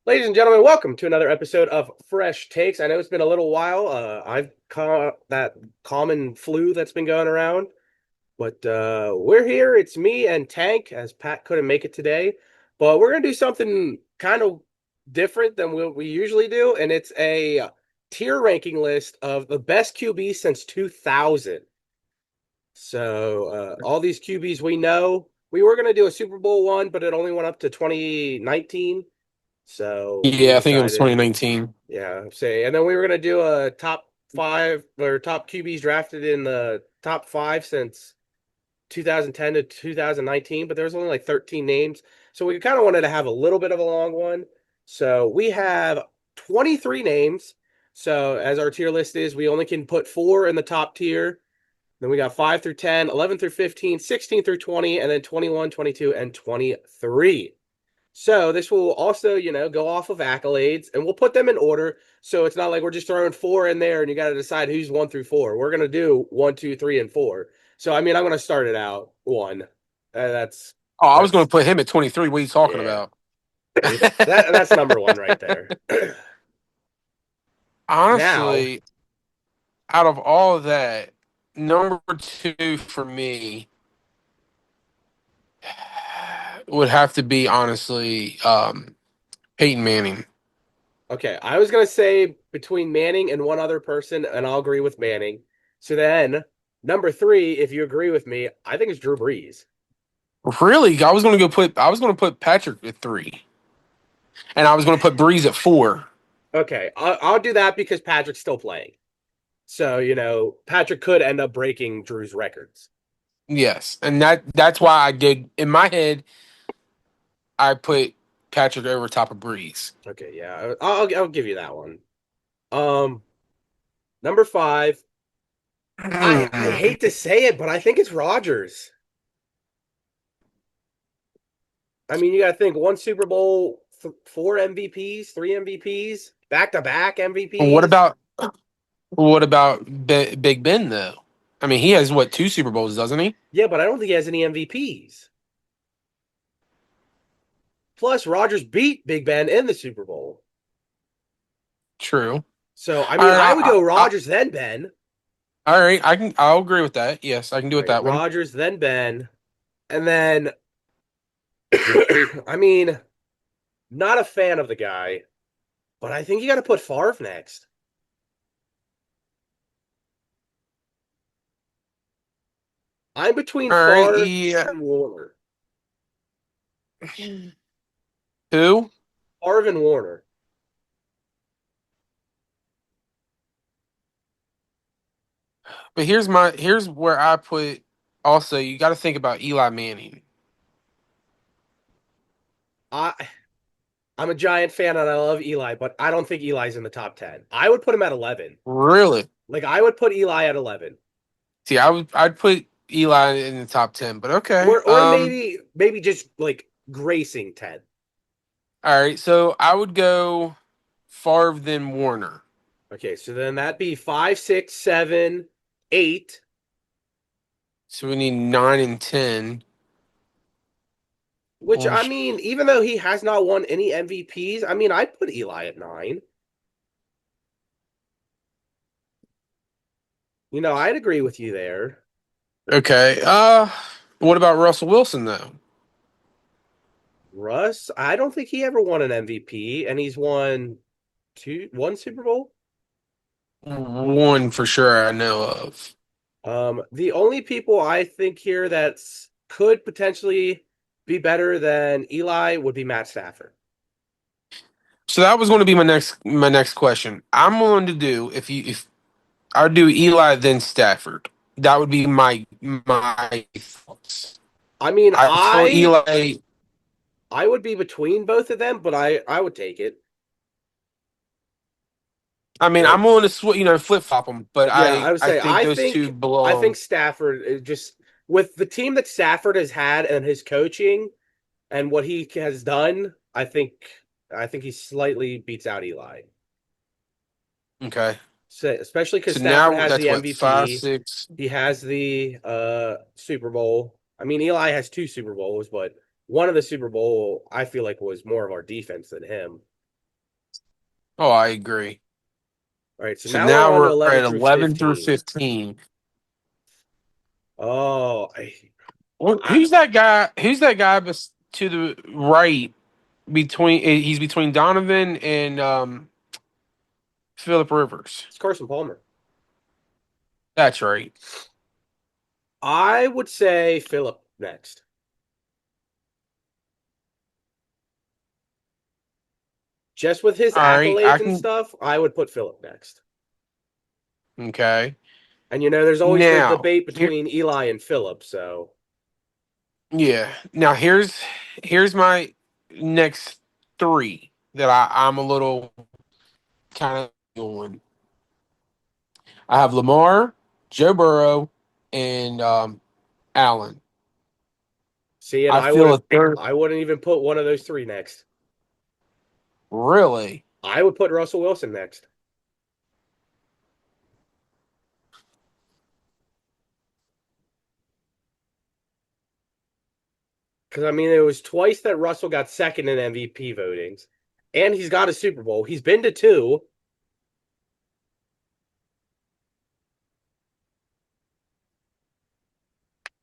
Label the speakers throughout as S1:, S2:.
S1: Ladies and gentlemen, welcome to another episode of Fresh Takes. I know it's been a little while. I've caught that common flu that's been going around, but we're here. It's me and Tank, as Pat couldn't make it today. But we're going to do something kind of different than what we usually do, and it's a tier ranking list of the best QBs since 2000. So all these QBs we know. We were going to do a Super Bowl one, but it only went up to 2019. So we
S2: Yeah, I think it was
S1: decided,
S2: 2019.
S1: yeah, say, and then we were gonna do a top five or top QBs drafted in the top five since 2010 to 2019, but there was only like 13 names, so we kind of wanted to have a little bit of a long one. So we have 23 names. So as our tier list is, we only can put four in the top tier. Then we got 5 through 10, 11 through 15, 16 through 20, and then 21, 22, and 23. So this will also, go off of accolades, and we'll put them in order. So it's not like we're just throwing four in there and you got to decide who's one through four. We're gonna do one, two, three, and four. So I mean, I'm gonna start it out one. That's
S2: Oh, I was going to
S1: that's
S2: put him at 23. What are you talking
S1: yeah.
S2: about?
S1: That's number one right there. Now,
S2: Honestly, out of all of that, number two for me would have to be honestly Peyton Manning.
S1: okay, I was gonna say between Manning and one other person, and I'll agree with Manning. So then number three, if you agree with me, I think it's Drew Brees.
S2: Really, I was going to put Patrick at three, and I was going to put Breeze at four.
S1: Okay, I'll do that because Patrick's still playing. So, Patrick could end up breaking Drew's records.
S2: Yes, and that's why I did in my head. I put Patrick over top of Breeze.
S1: Okay, yeah, I'll give you that one. Um, Number five, I hate to say it, but I think it's Rodgers. I mean, you got to think one Super Bowl, four MVPs, three MVPs, back to back
S2: What
S1: MVPs.
S2: about Big Ben though? I mean, he has what, two Super Bowls, doesn't he?
S1: Yeah, but I don't think he has any MVPs. Plus, Rodgers beat Big Ben in the Super Bowl.
S2: True.
S1: So, I
S2: All
S1: mean,
S2: right,
S1: I would go Rodgers then Ben.
S2: all right. I'll agree with that. Yes, I can do
S1: All
S2: with
S1: right,
S2: that one.
S1: Rodgers then Ben, and then I mean, not a fan of the guy, but I think you got to put Favre next. I'm between
S2: All right,
S1: Favre
S2: yeah.
S1: and Warner.
S2: Who?
S1: Favre and Warner.
S2: But here's where I put. Also, you got to think about Eli Manning.
S1: I I'm a giant fan and I love Eli, but I don't think Eli's in the top 10. I would put him at 11.
S2: Really?
S1: Like I would put Eli at 11.
S2: See, I'd put Eli in the top 10, but okay.
S1: Or maybe just like gracing 10.
S2: All right. So I would go Favre then Warner.
S1: Okay, so then that'd be 5, 6, 7, 8.
S2: So we need 9 and 10.
S1: Which
S2: Well,
S1: I mean, even though he has not won any MVPs, I mean, I'd put Eli at 9. I'd agree with you there.
S2: Okay. What about Russell Wilson though?
S1: Russ, I don't think he ever won an MVP, and he's won one Super Bowl.
S2: One for sure I know of.
S1: The only people I think here that's could potentially be better than Eli would be Matt Stafford.
S2: So that was going to be my next question. I'm going to do if I would do Eli then Stafford. That would be my thoughts.
S1: I mean,
S2: I feel Eli.
S1: I would be between both of them, but I would take it.
S2: I mean, I'm
S1: Like,
S2: willing to flip flop them, but
S1: yeah, I would
S2: I
S1: say
S2: think those two
S1: I think
S2: belong.
S1: Stafford is just with the team that Stafford has had and his coaching and what he has done. I think he slightly beats out Eli.
S2: Okay.
S1: So, especially because
S2: So
S1: Stafford
S2: now
S1: has
S2: that's
S1: the
S2: what, five,
S1: MVP.
S2: 6.
S1: He has the Super Bowl. I mean, Eli has two Super Bowls, but one of the Super Bowl I feel like was more of our defense than him.
S2: Oh, I agree.
S1: All right, so
S2: So
S1: now we're
S2: now
S1: on to
S2: we're
S1: 11
S2: at
S1: through
S2: 11 through
S1: 15.
S2: 15.
S1: Oh, I
S2: Who's that guy? Who's that guy to the right between? He's between Donovan and Philip Rivers.
S1: it's Carson Palmer.
S2: That's right.
S1: I would say Phillip next. Just with his
S2: All right, I
S1: accolades and
S2: can.
S1: stuff, I would put Phillip next.
S2: Okay.
S1: And there's always the
S2: Now,
S1: debate
S2: here,
S1: between Eli and Phillip. So
S2: yeah. Now here's my next three that I'm a little kind of going. I have Lamar, Joe Burrow, and Allen.
S1: see, and
S2: I feel a third.
S1: I wouldn't even put one of those three next.
S2: Really?
S1: I would put Russell Wilson next. Because it was twice that Russell got second in MVP votings, and he's got a Super Bowl. He's been to two.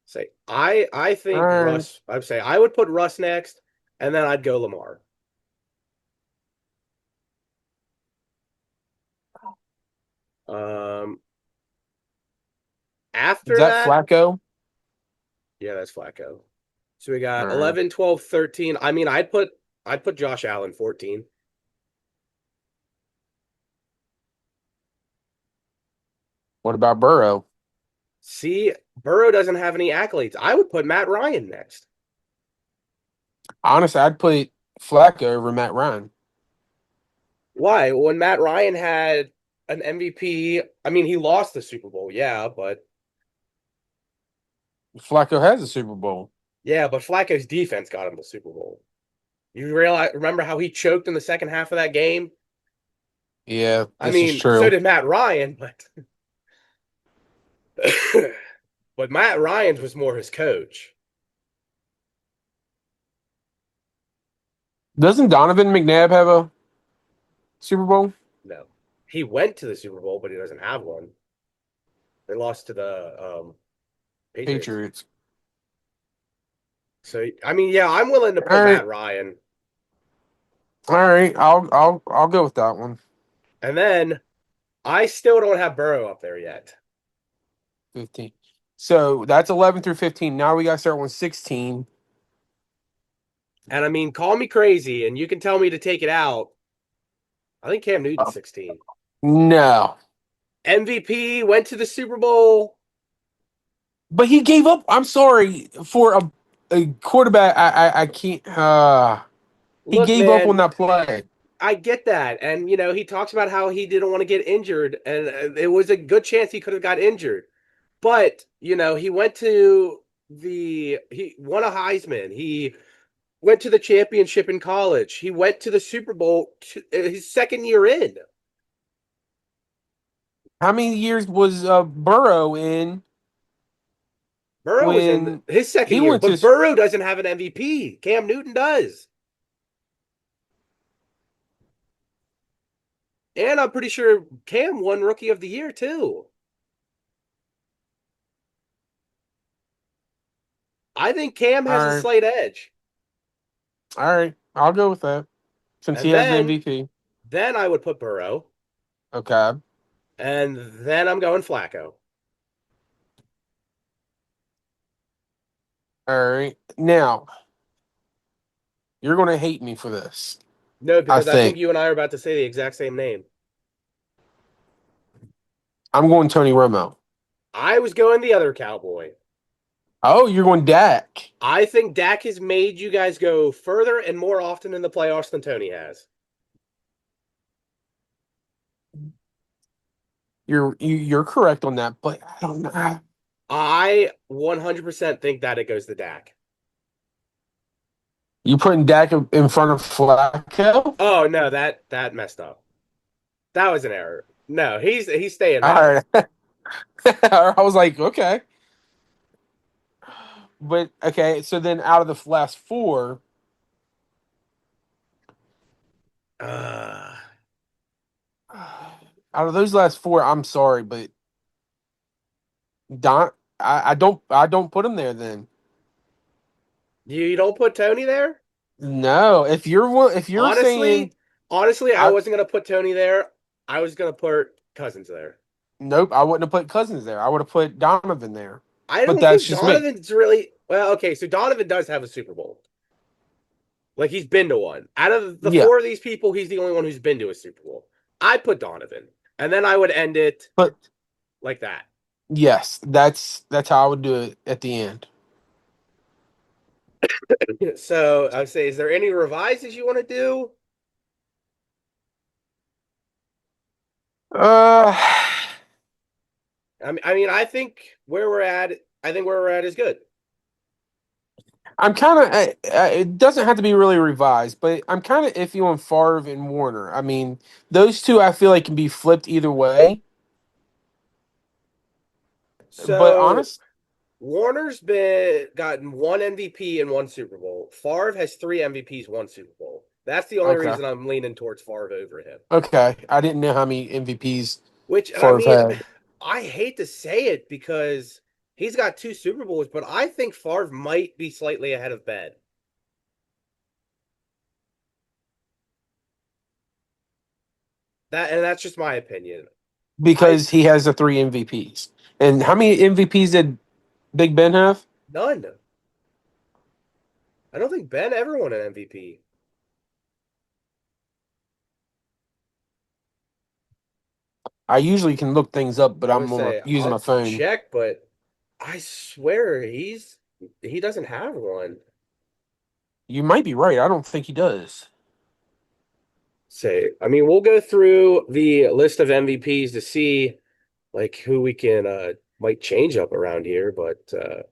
S1: Say, I
S2: All
S1: think
S2: right.
S1: Russ. I'd say I would put Russ next, and then I'd go Lamar. Um,
S2: Is
S1: after
S2: that
S1: that,
S2: Flacco?
S1: yeah, that's Flacco. So we
S2: All
S1: got
S2: right.
S1: 11, 12, 13. I'd put Josh Allen 14.
S2: What about Burrow?
S1: See, Burrow doesn't have any accolades. I would put Matt Ryan next.
S2: Honestly, I'd put Flacco over Matt Ryan.
S1: Why? When Matt Ryan had an MVP, he lost the Super Bowl,
S2: Flacco has a Super Bowl.
S1: but Flacco's defense got him the Super Bowl. Remember how he choked in the second half of that game?
S2: Yeah, this is
S1: So
S2: true.
S1: did Matt Ryan, but but Matt Ryan was more his coach.
S2: Doesn't Donovan McNabb have a Super Bowl?
S1: No, he went to the Super Bowl, but he doesn't have one. They lost to the Patriots.
S2: Patriots.
S1: So yeah, I'm willing to
S2: All
S1: put
S2: right.
S1: Matt Ryan,
S2: All right. I'll go with that one.
S1: and then I still don't have Burrow up there yet.
S2: 15. So that's 11 through 15. Now we got to start with 16.
S1: And call me crazy, and you can tell me to take it out. I think Cam Newton's 16.
S2: No.
S1: MVP went to the Super Bowl.
S2: But he gave up. I'm sorry for a quarterback. I can't. He
S1: Look,
S2: gave up on
S1: man,
S2: that play.
S1: I get that. And, he talks about how he didn't want to get injured, and it was a good chance he could have got injured. But, he he won a Heisman. He went to the championship in college. He went to the Super Bowl his second year in.
S2: How many years was Burrow in
S1: Burrow was in
S2: when
S1: his second
S2: he
S1: year,
S2: went to?
S1: but Burrow doesn't have an MVP. Cam Newton does. And I'm pretty sure Cam won Rookie of the Year, too. I think Cam has a
S2: All right.
S1: slight edge.
S2: All right. I'll go with that since he
S1: And
S2: has the
S1: then
S2: MVP.
S1: then I would put Burrow.
S2: Okay.
S1: And then I'm going Flacco.
S2: All right. Now, you're going to hate me for this.
S1: No,
S2: I
S1: because I think
S2: think.
S1: you and I are about to say the exact same name.
S2: I'm going Tony Romo.
S1: I was going the other Cowboy.
S2: Oh, you're going Dak.
S1: I think Dak has made you guys go further and more often in the playoffs than Tony has.
S2: You're correct on that, but I don't know.
S1: I 100% think that it goes to Dak.
S2: You putting Dak in front of Flacco?
S1: Oh no, that messed up. That was an error. No, he's staying
S2: All
S1: back.
S2: right. I was like, okay. But okay, so then out of the last four,
S1: Uh
S2: Out of those last four, I'm sorry, but Don, I don't put him there. Then
S1: You don't put Tony there?
S2: no, if you're saying
S1: Honestly, honestly, I
S2: I
S1: wasn't gonna put Tony there. I was gonna put Cousins there.
S2: nope, I wouldn't have put Cousins there. I would have put Donovan there.
S1: I
S2: But
S1: don't
S2: that's
S1: think
S2: just me.
S1: Donovan's really well. Okay, so Donovan does have a Super Bowl. Like he's been to one. Out of the
S2: Yeah,
S1: four of these people, he's the only one who's been to a Super Bowl. I put Donovan, and then I would end it
S2: but
S1: like that.
S2: yes, that's how I would do it at the end.
S1: So I would say, is there any revises you want to do?
S2: Uh,
S1: I think where we're at, I think where we're at is good.
S2: I'm kind of. It doesn't have to be really revised, but I'm kind of iffy on Favre and Warner. I mean, those two I feel like can be flipped either way. But
S1: So
S2: honest,
S1: Warner's been gotten one MVP and one Super Bowl. Favre has three MVPs, one Super Bowl. That's the only
S2: okay,
S1: reason I'm leaning towards Favre over him.
S2: okay. I didn't know how many MVPs
S1: Which, and I
S2: Favre
S1: mean,
S2: had
S1: I hate to say it because he's got two Super Bowls, but I think Favre might be slightly ahead of Ben. That's just my opinion. I
S2: because he has the three MVPs. And how many MVPs did Big Ben have?
S1: None. I don't think Ben ever won an MVP.
S2: I usually can look things up, but
S1: I would
S2: I'm on
S1: say
S2: using my
S1: I'll
S2: phone.
S1: check, but I swear he doesn't have one.
S2: You might be right. I don't think he does.
S1: Say, I mean, we'll go through the list of MVPs to see like who we can might change up around here, but all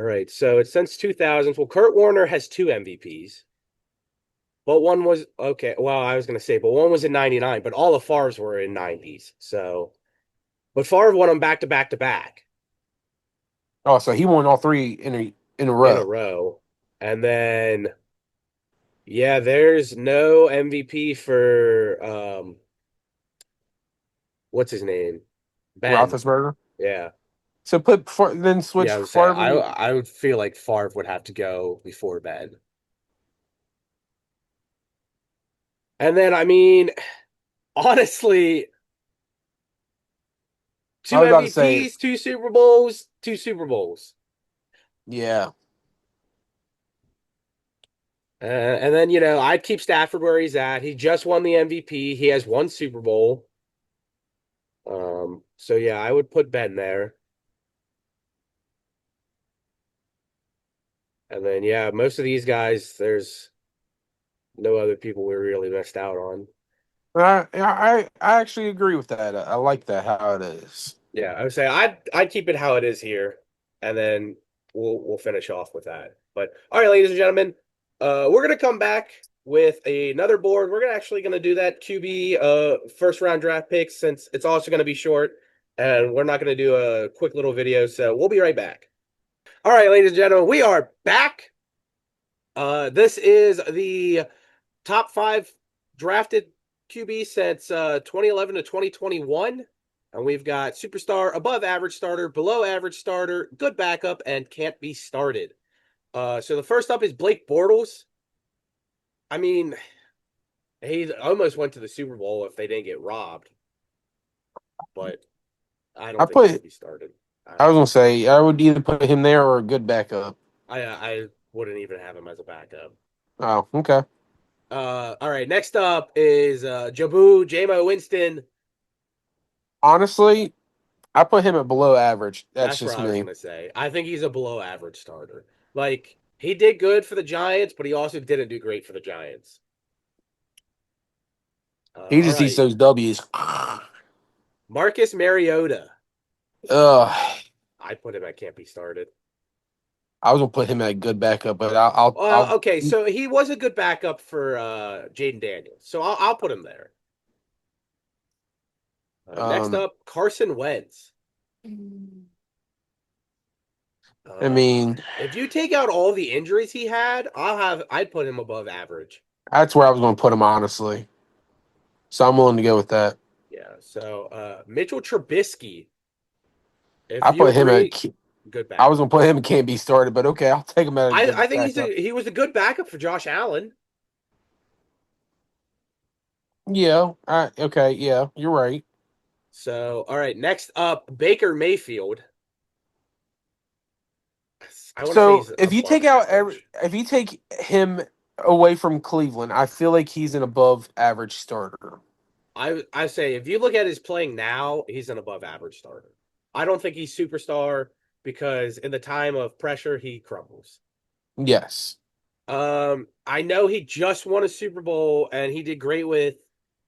S1: right. So it's since 2000s. Well, Kurt Warner has two MVPs, but one was okay. Well, I was gonna say, but one was in '99, but all of Favre's were in '90s. So, but Favre won them back to back to back
S2: Oh, so he won all three in a
S1: in a
S2: row.
S1: row, and then yeah, there's no MVP for what's his name, Ben.
S2: Roethlisberger.
S1: Yeah,
S2: So then
S1: yeah.
S2: switch
S1: I would say
S2: Favre.
S1: I would feel like Favre would have to go before Ben, and then I mean, honestly,
S2: I
S1: two
S2: was about to say,
S1: MVPs, two Super Bowls, two Super Bowls.
S2: yeah.
S1: And then, I'd keep Stafford where he's at. He just won the MVP. He has one Super Bowl. So yeah, I would put Ben there. And then, yeah, most of these guys, there's no other people we really missed out on.
S2: I actually agree with that. I like that how it is.
S1: Yeah, I would say I'd keep it how it is here, and then we'll finish off with that. But all right, ladies and gentlemen, we're gonna come back with another board. We're gonna do that QB first round draft picks since it's also gonna be short, and we're not gonna do a quick little video. So we'll be right back. All right, ladies and gentlemen, we are back. This is the top five drafted QB since 2011 to 2021. And we've got superstar, above average starter, below average starter, good backup, and can't be started. So the first up is Blake Bortles. I mean, he almost went to the Super Bowl if they didn't get robbed, but I
S2: I
S1: don't think he
S2: put.
S1: should be started.
S2: I
S1: I
S2: was gonna say I would either put him there or a good backup.
S1: I wouldn't even have him as a backup.
S2: Oh, okay.
S1: All right, next up is Jamo Winston.
S2: Honestly, I put him at below average. That's
S1: That's what
S2: just
S1: I was
S2: me.
S1: gonna say. I think he's a below average starter. Like he did good for the Giants, but he also didn't do great for the Giants.
S2: He
S1: All
S2: just eats
S1: right,
S2: those W's.
S1: Marcus Mariota.
S2: Ugh.
S1: I put him at can't be started.
S2: I was gonna put him at good backup, but I'll
S1: Okay, so he was a good backup for Jaden Daniels, so I'll put him there. Next
S2: um.
S1: up, Carson Wentz.
S2: I
S1: Uh,
S2: mean,
S1: if you take out all the injuries he had, I'd put him above average.
S2: That's where I was going to put him, honestly. So I'm willing to go with that.
S1: Yeah. So Mitchell Trubisky, if
S2: I
S1: you
S2: put him at.
S1: agree, good
S2: I was going
S1: backup.
S2: to put him and can't be started, but okay, I'll take him at a
S1: I
S2: good
S1: think
S2: backup.
S1: he was a good backup for Josh Allen.
S2: Yeah. Okay. Yeah, you're right.
S1: So all right, next up, Baker Mayfield. I want to say
S2: So
S1: he's above
S2: every,
S1: average.
S2: if you take him away from Cleveland, I feel like he's an above average starter.
S1: I say if you look at his playing now, he's an above average starter. I don't think he's superstar because in the time of pressure, he crumbles.
S2: Yes.
S1: I know he just won a Super Bowl and he did great with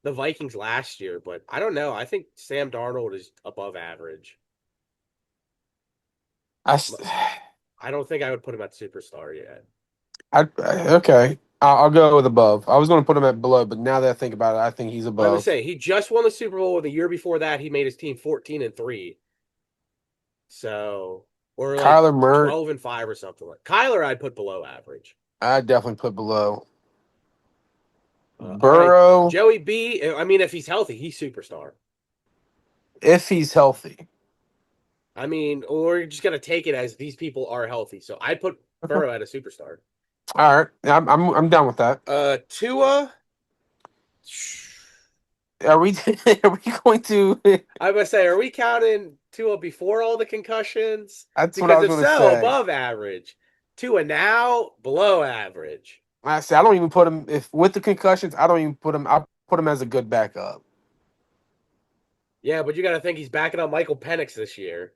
S1: the Vikings last year, but I don't know. I think Sam Darnold is above average.
S2: I, s-
S1: I don't think I would put him at superstar yet.
S2: okay. I'll go with above. I was going to put him at below, but now that I think about it, I think he's
S1: I would
S2: above.
S1: say he just won the Super Bowl. The year before that, he made his team 14-3. So, or like
S2: Kyler Murray,
S1: 12-5 or something like. Kyler, I'd put below average.
S2: I definitely put below.
S1: All right,
S2: Burrow,
S1: Joey B. I mean, if he's healthy, he's superstar.
S2: if he's healthy.
S1: I mean, we're just gonna take it as these people are healthy. So I put
S2: Okay.
S1: Burrow at a superstar.
S2: All right. I'm down with that.
S1: Tua.
S2: Are we are we going to
S1: I must say, are we counting Tua before all the concussions?
S2: That's what I
S1: Because
S2: was
S1: if
S2: going to
S1: so,
S2: say.
S1: above average. Tua now below average.
S2: I say I don't even put him if with the concussions, I don't even put him I put him as a good backup.
S1: Yeah, but you got to think he's backing up Michael Penix this year.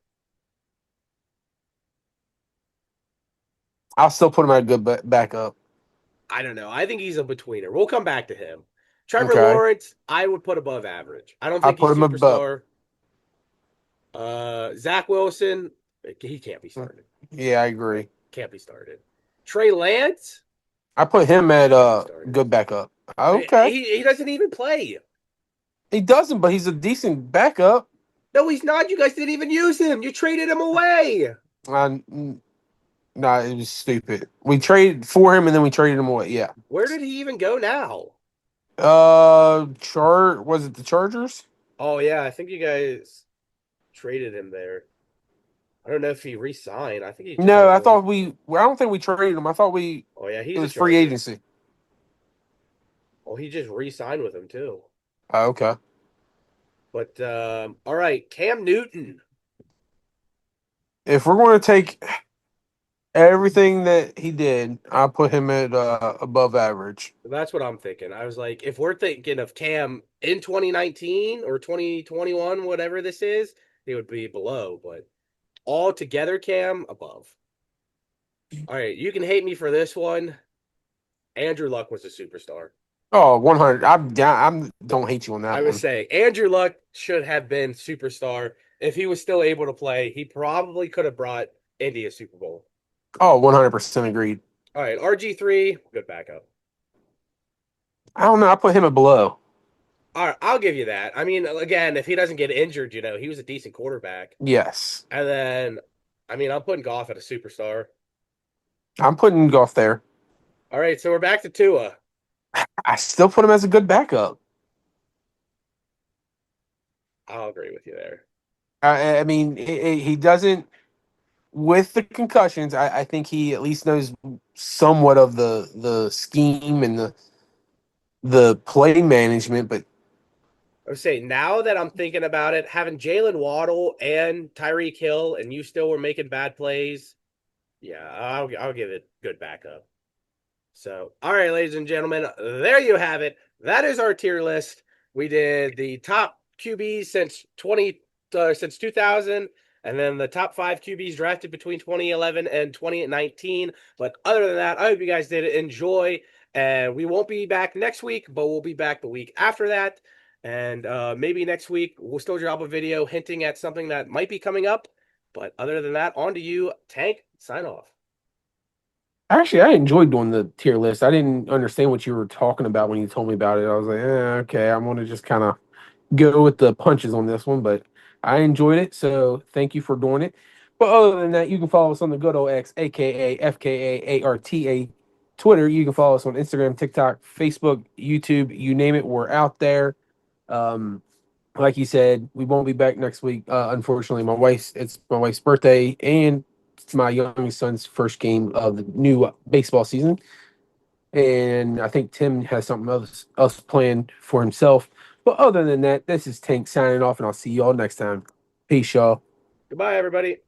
S2: I'll still put him at a good backup.
S1: I don't know. I think he's a betweener. We'll come back to him. Trevor
S2: Okay.
S1: Lawrence, I would put above average. I don't
S2: I
S1: think
S2: put
S1: he's
S2: him above.
S1: superstar. Zach Wilson, he can't be started.
S2: Yeah, I agree.
S1: Can't be started. Trey Lance
S2: I put him at
S1: can't be started.
S2: good backup. Okay.
S1: He doesn't even play.
S2: He doesn't, but he's a decent backup.
S1: No, he's not. You guys didn't even use him. You traded him away.
S2: Uh, nah, it was stupid. We traded for him and then we traded him away. Yeah.
S1: Where did he even go now?
S2: Was it the Chargers?
S1: Oh yeah, I think you guys traded him there. I don't know if he re-signed. I think he just
S2: No,
S1: went
S2: I
S1: with.
S2: thought I don't think we traded him. I thought
S1: Oh yeah,
S2: it
S1: he's a
S2: was free
S1: Charger.
S2: agency.
S1: Oh, he just re-signed with him too.
S2: Okay.
S1: But all right, Cam Newton.
S2: If we're going to take everything that he did, I'll put him at above average.
S1: That's what I'm thinking. I was like, if we're thinking of Cam in 2019 or 2021, whatever this is, he would be below. But all together, Cam above. All right, you can hate me for this one. Andrew Luck was a superstar.
S2: Oh, 100. I'm down. Don't hate you on
S1: I
S2: that
S1: would
S2: one.
S1: say Andrew Luck should have been superstar. If he was still able to play, he probably could have brought Indy a Super Bowl.
S2: Oh, 100% agreed.
S1: All right, RG3, good backup.
S2: I don't know. I put him at below.
S1: All right, I'll give you that. I mean, again, if he doesn't get injured, he was a decent quarterback.
S2: Yes.
S1: And then, I mean, I'm putting Goff at a superstar.
S2: I'm putting Goff there.
S1: All right, so we're back to Tua.
S2: I still put him as a good backup.
S1: I'll agree with you there.
S2: I mean, he doesn't, with the concussions, I think he at least knows somewhat of the scheme and the play management, but
S1: I would say now that I'm thinking about it, having Jalen Waddle and Tyreek Hill, and you still were making bad plays, yeah, I'll give it good backup. So, all right, ladies and gentlemen, there you have it. That is our tier list. We did the top QBs since 2000, and then the top 5 QBs drafted between 2011 and 2019. But other than that, I hope you guys did enjoy. And we won't be back next week, but we'll be back the week after that. And maybe next week we'll still drop a video hinting at something that might be coming up. But other than that, on to you, Tank. Sign off.
S2: actually, I enjoyed doing the tier list. I didn't understand what you were talking about when you told me about it. I was like, okay, I'm gonna just kind of go with the punches on this one, but I enjoyed it. So thank you for doing it. But other than that, you can follow us on the good old X, aka FKAARTA Twitter. You can follow us on Instagram, TikTok, Facebook, YouTube, you name it. We're out there. Um, like you said, we won't be back next week. Unfortunately, it's my wife's birthday and it's my youngest son's first game of the new baseball season. And I think Tim has something else planned for himself. But other than that, this is Tank signing off, and I'll see you all next time. Peace, y'all.
S1: Goodbye, everybody.